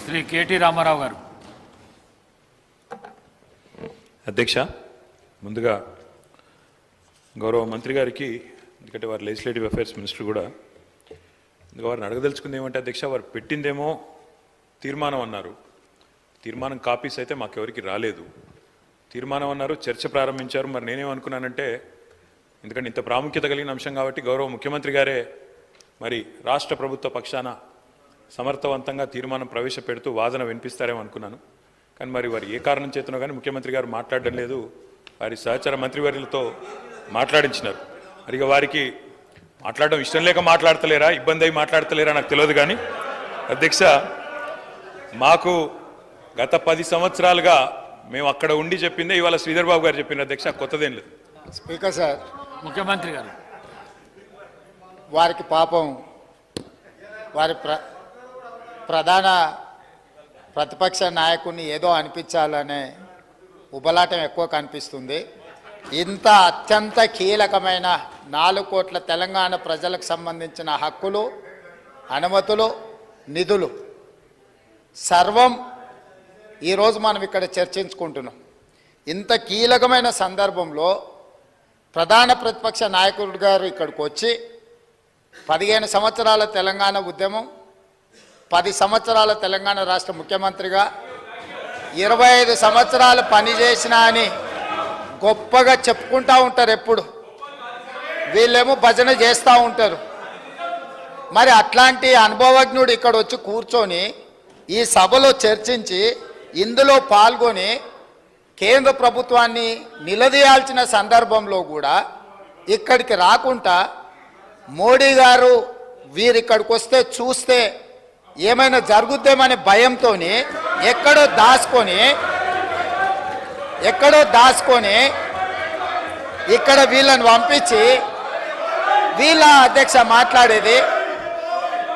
Shri KT Ramarao గారు. అధ్యక్ష, ముందుగా గౌరవ మంత్రి గారికి, ఎందుకంటే వారు లెజిస్లేటివ్ అఫైర్స్ మినిస్టర్ కూడా, వారిని అడగదలుచుకుంది ఏమంటే అధ్యక్ష, వారు పెట్టిందేమో తీర్మానం అన్నారు. తీర్మానం కాపీస్ అయితే మాకెవరికి రాలేదు. తీర్మానం అన్నారు, చర్చ ప్రారంభించారు. మరి నేనేమనుకున్నానంటే, ఎందుకంటే ఇంత ప్రాముఖ్యత కలిగిన అంశం కాబట్టి గౌరవ ముఖ్యమంత్రి గారే మరి రాష్ట్ర ప్రభుత్వ పక్షాన సమర్థవంతంగా తీర్మానం ప్రవేశపెడుతూ వాదన వినిపిస్తారేమో అనుకున్నాను. కానీ మరి వారు ఏ కారణం చేతనో కానీ ముఖ్యమంత్రి గారు మాట్లాడడం లేదు. వారి సహచర మంత్రివర్యులతో మాట్లాడించినారు. మరి ఇక వారికి మాట్లాడడం ఇష్టం లేక మాట్లాడతలేరా, ఇబ్బంది అయి మాట్లాడతలేరా నాకు తెలియదు. కానీ అధ్యక్ష, మాకు గత 10 సంవత్సరాలుగా మేము అక్కడ ఉండి చెప్పిందే ఇవాళ శ్రీధర్ బాబు గారు చెప్పిన అధ్యక్ష, కొత్తదేం లేదు. స్పీకర్ సార్, ముఖ్యమంత్రి గారు వారికి పాపం వారి ప్రధాన ప్రతిపక్ష నాయకుడిని ఏదో అనిపించాలనే ఉబలాటం ఎక్కువ కనిపిస్తుంది. ఇంత అత్యంత కీలకమైన 4 కోట్ల తెలంగాణ ప్రజలకు సంబంధించిన హక్కులు, అనుమతులు, నిధులు సర్వం ఈరోజు మనం ఇక్కడ చర్చించుకుంటున్నాం. ఇంత కీలకమైన సందర్భంలో ప్రధాన ప్రతిపక్ష నాయకుడు గారు ఇక్కడికి వచ్చి 15 సంవత్సరాల తెలంగాణ ఉద్యమం, 10 సంవత్సరాల తెలంగాణ రాష్ట్ర ముఖ్యమంత్రిగా 25 సంవత్సరాలు పనిచేసిన అని గొప్పగా చెప్పుకుంటూ ఉంటారు. ఎప్పుడు వీళ్ళేమో భజన చేస్తూ ఉంటారు. మరి అట్లాంటి అనుభవజ్ఞుడు ఇక్కడ వచ్చి కూర్చొని ఈ సభలో చర్చించి ఇందులో పాల్గొని కేంద్ర ప్రభుత్వాన్ని నిలదీయాల్సిన సందర్భంలో కూడా ఇక్కడికి రాకుండా మోడీ గారు వీరిక్కడికి వస్తే చూస్తే ఏమైనా జరుగుద్దేమనే భయంతో ఎక్కడో దాచుకొని ఇక్కడ వీళ్ళని పంపించి వీళ్ళ అధ్యక్ష మాట్లాడేది.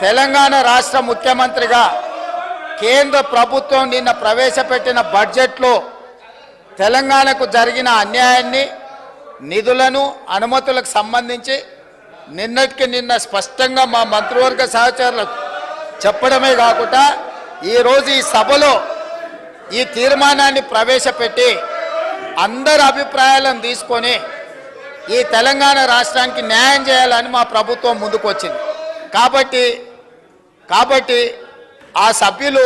తెలంగాణ రాష్ట్ర ముఖ్యమంత్రిగా కేంద్ర ప్రభుత్వం నిన్న ప్రవేశపెట్టిన బడ్జెట్లో తెలంగాణకు జరిగిన అన్యాయాన్ని, నిధులను, అనుమతులకు సంబంధించి నిన్నటికి నిన్న స్పష్టంగా మా మంత్రివర్గ సహచరులకు చెప్పడమే కాకుండా ఈరోజు ఈ సభలో ఈ తీర్మానాన్ని ప్రవేశపెట్టి అందరి అభిప్రాయాలను తీసుకొని ఈ తెలంగాణ రాష్ట్రానికి న్యాయం చేయాలని మా ప్రభుత్వం ముందుకు వచ్చింది. కాబట్టి ఆ సభ్యులు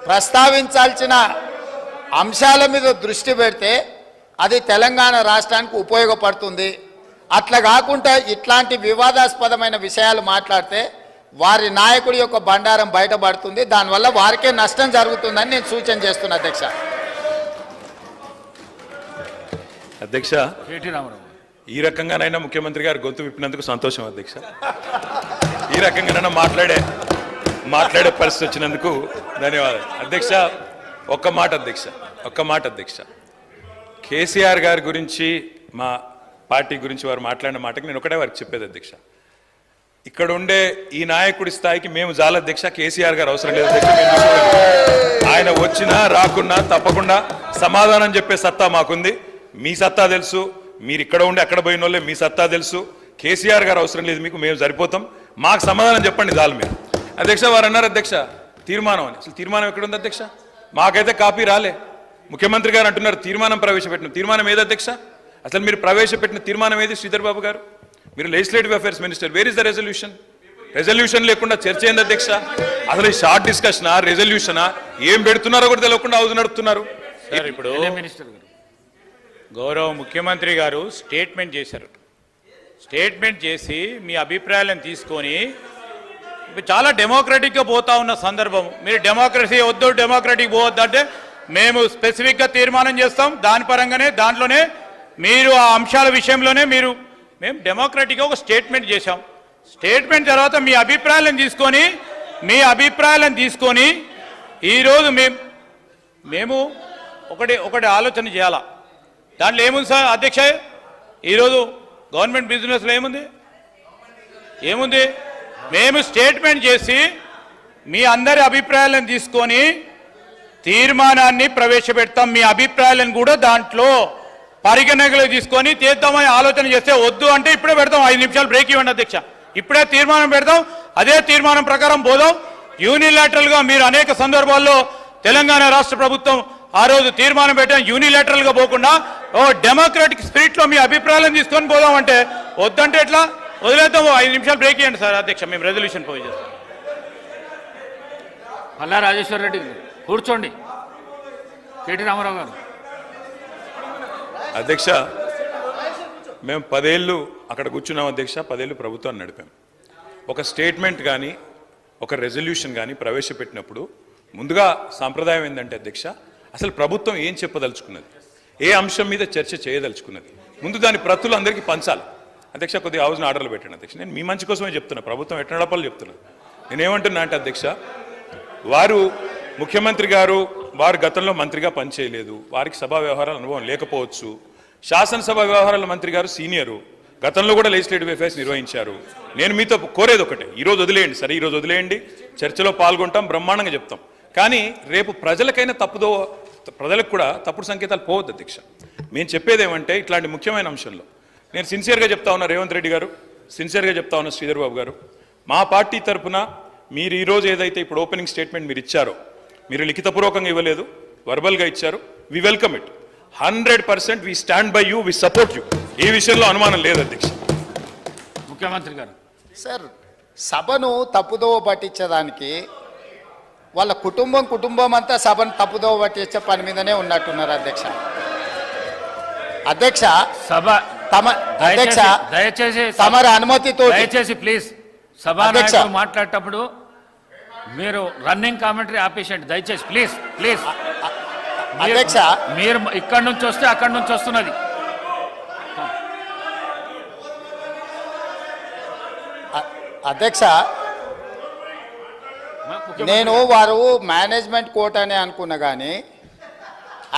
ప్రస్తావించాల్సిన అంశాల మీద దృష్టి పెడితే అది తెలంగాణ రాష్ట్రానికి ఉపయోగపడుతుంది. అట్లా కాకుండా ఇట్లాంటి వివాదాస్పదమైన విషయాలు మాట్లాడితే వారి నాయకుడి యొక్క బండారం బయటపడుతుంది. దానివల్ల వారికే నష్టం జరుగుతుందని నేను సూచన చేస్తున్నా అధ్యక్ష. అధ్యక్ష, కేటీ రామారావు ఈ రకంగానైనా ముఖ్యమంత్రి గారు గొంతు విప్పినందుకు సంతోషం అధ్యక్ష. ఈ రకంగానైనా మాట్లాడే పరిస్థితి వచ్చినందుకు ధన్యవాదాలు అధ్యక్ష. ఒక్క మాట అధ్యక్ష, కేసీఆర్ గారి గురించి, మా పార్టీ గురించి వారు మాట్లాడిన మాటకి నేను ఒకటే వారికి చెప్పేది అధ్యక్ష, ఇక్కడ ఉండే ఈ నాయకుడి స్థాయికి మేము చాలా అధ్యక్ష. కేసీఆర్ గారు అవసరం లేదు అధ్యక్ష. ఆయన వచ్చినా రాకున్నా తప్పకుండా సమాధానం చెప్పే సత్తా మాకుంది. మీ సత్తా తెలుసు, మీరు ఇక్కడ ఉండి అక్కడ పోయిన వాళ్ళే, మీ సత్తా తెలుసు. కేసీఆర్ గారు అవసరం లేదు మీకు, మేము సరిపోతాం. మాకు సమాధానం చెప్పండి చాలు మీరు. అధ్యక్ష, వారు అన్నారు అధ్యక్ష తీర్మానం అని. అసలు తీర్మానం ఎక్కడుంది అధ్యక్ష? మాకైతే కాపీ రాలే. ముఖ్యమంత్రి గారు అంటున్నారు తీర్మానం ప్రవేశపెట్టిన. తీర్మానం ఏది అధ్యక్ష? అసలు మీరు ప్రవేశపెట్టిన తీర్మానం ఏది? శ్రీధర్ బాబు గారు, మీరు legislative affairs minister, where is the resolution? Resolution లేకుండా చర్చ ఏంది అధ్యక్ష? అసలు ఈ షార్ట్ డిస్కషనా, రెజల్యూషనా, ఏం పెడుతున్నారో కూడా తెలియకుండా హౌస్ నడుపుతున్నారు. ఇప్పుడు మినిస్టర్ గారు, గౌరవ ముఖ్యమంత్రి గారు స్టేట్మెంట్ చేశారు. స్టేట్మెంట్ చేసి మీ అభిప్రాయాలను తీసుకొని చాలా డెమోక్రటిక్గా పోతా ఉన్న సందర్భం. మీరు డెమోక్రసీ వద్దు, డెమోక్రటిక్ పోవద్దు అంటే మేము స్పెసిఫిక్గా తీర్మానం చేస్తాం. దాని పరంగానే దాంట్లోనే మీరు ఆ అంశాల విషయంలోనే మేము డెమోక్రటిక్గా ఒక స్టేట్మెంట్ చేశాం. స్టేట్మెంట్ తర్వాత మీ అభిప్రాయాలను తీసుకొని ఈరోజు మేము ఒకటి ఆలోచన చేయాలా. దాంట్లో ఏముంది సార్ అధ్యక్ష? ఈరోజు గవర్నమెంట్ బిజినెస్లో ఏముంది? మేము స్టేట్మెంట్ చేసి మీ అందరి అభిప్రాయాలను తీసుకొని తీర్మానాన్ని ప్రవేశపెడతాం. మీ అభిప్రాయాలను కూడా దాంట్లో పరిగణనలో తీసుకొని తీద్దామని ఆలోచన చేస్తే వద్దు అంటే ఇప్పుడే పెడతాం. 5 నిమిషాలు బ్రేక్ ఇవ్వండి అధ్యక్ష. ఇప్పుడే తీర్మానం పెడతాం, అదే తీర్మానం ప్రకారం పోదాం. యూనిలాటరల్గా మీరు అనేక సందర్భాల్లో తెలంగాణ రాష్ట్ర ప్రభుత్వం ఆ రోజు తీర్మానం పెట్టాం, యూనిలాటరల్గా పోకుండా ఓ డెమోక్రాటిక్ స్పిరిట్లో మీ అభిప్రాయాలను తీసుకొని పోదామంటే వద్దంటే ఎట్లా? వదిలేద్దాం. 5 నిమిషాలు బ్రేక్ ఇవ్వండి సార్ అధ్యక్ష, మేము రెజల్యూషన్ పోయి చేస్తాం. పల్లా రాజేశ్వర్ రెడ్డి గారు కూర్చోండి. కేటీ రామారావు గారు. అధ్యక్ష, మేము 10 ఏళ్ళు అక్కడ కూర్చున్నాం అధ్యక్ష. 10 ఏళ్ళు ప్రభుత్వాన్ని నడిపాం. ఒక స్టేట్మెంట్ కానీ ఒక రెజల్యూషన్ కానీ ప్రవేశపెట్టినప్పుడు ముందుగా సాంప్రదాయం ఏంటంటే అధ్యక్ష, అసలు ప్రభుత్వం ఏం చెప్పదలుచుకున్నది, ఏ అంశం మీద చర్చ చేయదలుచుకున్నది, ముందు దాని ప్రతులు అందరికీ పంచాలి. అధ్యక్ష, కొద్దిగా హౌస్ని ఆర్డర్లు పెట్టండి అధ్యక్ష. నేను మీ మంచి కోసమే చెప్తున్నా, ప్రభుత్వం ఎట్లా నడపాలో చెప్తున్నా. నేనేమంటున్నా అంటే అధ్యక్ష, వారు ముఖ్యమంత్రి గారు వారు గతంలో మంత్రిగా పనిచేయలేదు, వారికి సభా వ్యవహారాల అనుభవం లేకపోవచ్చు. శాసనసభ వ్యవహారాల మంత్రి గారు సీనియరు, గతంలో కూడా లెజిస్లేటివ్ అఫైర్స్ నిర్వహించారు. నేను మీతో కోరేది ఒకటే, ఈరోజు వదిలేయండి సరే, ఈరోజు వదిలేయండి, చర్చలో పాల్గొంటాం, బ్రహ్మాండంగా చెప్తాం. కానీ రేపు ప్రజలకైనా ప్రజలకు కూడా తప్పుడు సంకేతాలు పోవద్దు అధ్యక్ష. మేము చెప్పేది ఏమంటే, ఇట్లాంటి ముఖ్యమైన అంశంలో నేను సిన్సియర్గా చెప్తా ఉన్నా రేవంత్ రెడ్డి గారు, సిన్సియర్గా చెప్తా ఉన్నా శ్రీధర్ బాబు గారు, మా పార్టీ తరఫున మీరు ఈరోజు ఏదైతే ఇప్పుడు ఓపెనింగ్ స్టేట్మెంట్ మీరు ఇచ్చారో, మీరు లిఖితపూర్వకంగా ఇవ్వలేదు, వర్బల్గా ఇచ్చారు, we welcome it. 100% we stand by you, we support you. ఈ విషయంలో అనుమానం లేదు అధ్యక్ష. ముఖ్యమంత్రి గారు. సార్, సభను తప్పుదోవ పట్టించేదానికి వాళ్ళ కుటుంబం అంతా సభను తప్పుదోవ పట్టించే పని మీదనే ఉన్నట్టున్నారు అధ్యక్ష. అధ్యక్ష, సభ అధ్యక్ష దయచేసి తమరి అనుమతితో దయచేసి ప్లీజ్ సభానాయకులు మాట్లాడేటప్పుడు మీరు రన్నింగ్ కామెంటరీ ఆపేసండి దయచేసి, ప్లీజ్ ప్లీజ్. అధ్యక్ష, మీరు ఇక్కడి నుంచి వస్తే అక్కడి నుంచి వస్తున్నది. అధ్యక్ష, నేను వారు మేనేజ్మెంట్ కోర్ట్ అనే అనుకున్నా కానీ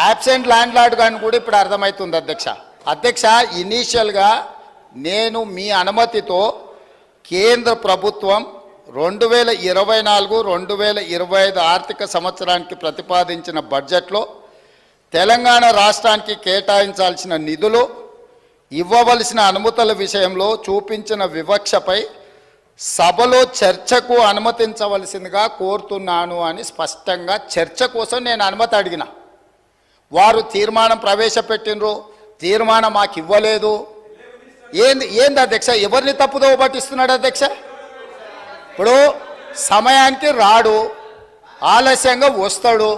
యాబ్సెంట్ ల్యాండ్ లార్డ్ కానీ కూడా ఇప్పుడు అర్థమవుతుంది అధ్యక్ష. అధ్యక్ష, ఇనీషియల్గా నేను మీ అనుమతితో కేంద్ర ప్రభుత్వం 2024-2025 ఆర్థిక సంవత్సరానికి ప్రతిపాదించిన బడ్జెట్లో తెలంగాణ రాష్ట్రానికి కేటాయించాల్సిన నిధులు, ఇవ్వవలసిన అనుమతుల విషయంలో చూపించిన వివక్షపై సభలో చర్చకు అనుమతించవలసిందిగా కోరుతున్నాను అని స్పష్టంగా చర్చ కోసం నేను అనుమతి అడిగిన. వారు తీర్మానం ప్రవేశపెట్టినరు, తీర్మానం మాకు ఇవ్వలేదు. ఏంది అధ్యక్ష? ఎవరిని తప్పుదోవ పట్టిస్తున్నాడు అధ్యక్ష? ఇప్పుడు సమయానికి రాడు, ఆలస్యంగా వస్తాడు,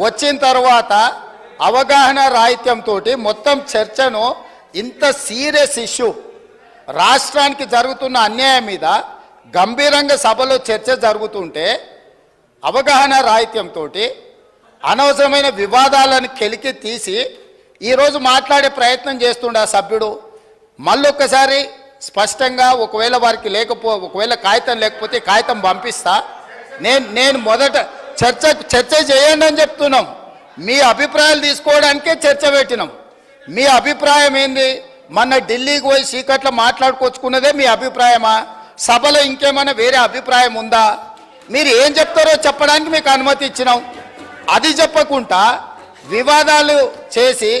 వచ్చిన తర్వాత అవగాహన రాహిత్యంతో మొత్తం చర్చను, ఇంత సీరియస్ ఇష్యూ రాష్ట్రానికి జరుగుతున్న అన్యాయం మీద గంభీరంగా సభలో చర్చ జరుగుతుంటే అవగాహన రాహిత్యంతో అనవసరమైన వివాదాలను కెలికి తీసి ఈరోజు మాట్లాడే ప్రయత్నం చేస్తుండే ఆ సభ్యుడు. మళ్ళొక్కసారి స్పష్టంగా ఒకవేళ వారికి ఒకవేళ కాగితం లేకపోతే కాగితం పంపిస్తా. నేను మొదట చర్చ చేయండి అని చెప్తున్నాం. మీ అభిప్రాయాలు తీసుకోవడానికే చర్చ పెట్టినాం. మీ అభిప్రాయం ఏంది? మొన్న ఢిల్లీకి పోయి చీకట్లో మాట్లాడుకొచ్చుకున్నదే మీ అభిప్రాయమా? సభలో ఇంకేమైనా వేరే అభిప్రాయం ఉందా? మీరు ఏం చెప్తారో చెప్పడానికి మీకు అనుమతి ఇచ్చినాం. అది చెప్పకుండా వివాదాలు చేసి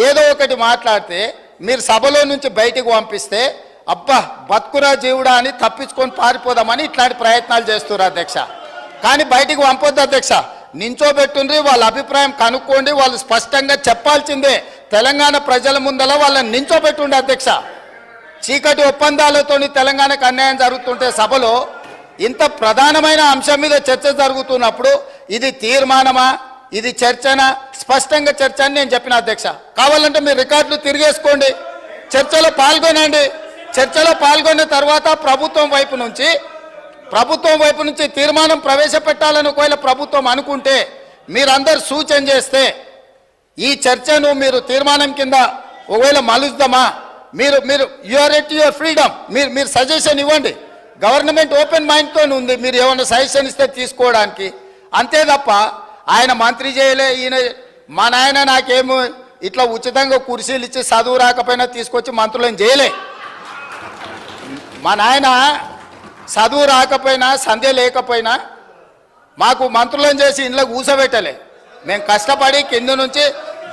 ఏదో ఒకటి మాట్లాడితే మీరు సభలో నుంచి బయటికి పంపిస్తే అబ్బా బతుకురా జీవుడా అని తప్పించుకొని పారిపోదామని ఇట్లాంటి ప్రయత్నాలు చేస్తున్నారు అధ్యక్ష. కానీ బయటికి పంపొద్దు అధ్యక్ష. నించోబెట్టుండ్రి, వాళ్ళ అభిప్రాయం కనుక్కోండి, వాళ్ళు స్పష్టంగా చెప్పాల్సిందే. తెలంగాణ ప్రజల ముందల వాళ్ళని నించోబెట్టుండే అధ్యక్ష. చీకటి ఒప్పందాలతోని తెలంగాణకు అన్యాయం జరుగుతుంటే సభలో ఇంత ప్రధానమైన అంశం మీద చర్చ జరుగుతున్నప్పుడు ఇది తీర్మానమా, ఇది చర్చనా? స్పష్టంగా చర్చ అని నేను చెప్పిన అధ్యక్ష. కావాలంటే మీరు రికార్డులు తిరిగేసుకోండి, చర్చలో పాల్గొనండి. చర్చలో పాల్గొన్న తర్వాత ప్రభుత్వం వైపు నుంచి తీర్మానం ప్రవేశపెట్టాలని ఒకవేళ ప్రభుత్వం అనుకుంటే మీరందరూ సూచన చేస్తే ఈ చర్చను మీరు తీర్మానం కింద ఒకవేళ మలుద్దామా, మీరు యూఆర్ ఎట్ యువర్ ఫ్రీడమ్, మీరు సజెషన్ ఇవ్వండి. గవర్నమెంట్ ఓపెన్ మైండ్తో ఉంది, మీరు ఏమైనా సజెషన్ ఇస్తే తీసుకోవడానికి. అంతే తప్ప ఆయన మంత్రి చేయలే, ఈయన మా నాయన నాకేమో ఇట్లా ఉచితంగా కుర్చీలు ఇచ్చి చదువు రాకపోయినా తీసుకొచ్చి మంత్రులను చేయలే. మా నాయన చదువు రాకపోయినా సంధ్య లేకపోయినా మాకు మంత్రులను చేసి ఇంట్లో కూసబెట్టలే. మేము కష్టపడి కింద నుంచి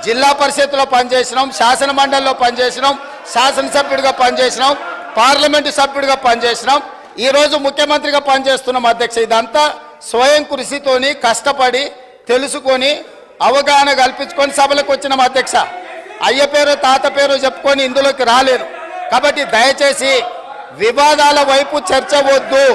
జిల్లా పరిషత్లో పనిచేసినాం, శాసన మండలిలో పనిచేసినాం, శాసనసభ్యుడిగా పనిచేసినాం, పార్లమెంటు సభ్యుడిగా పనిచేసినాం, ఈరోజు ముఖ్యమంత్రిగా పనిచేస్తున్నాం అధ్యక్ష. ఇదంతా స్వయం కృషితోని కష్టపడి తెలుసుకొని అవగాహన కల్పించుకొని సభలకు వచ్చినాం అధ్యక్ష. అయ్య పేరు తాత పేరు చెప్పుకొని ఇందులోకి రాలేరు. కాబట్టి దయచేసి వివాదాల వైపు చర్చ వద్దు.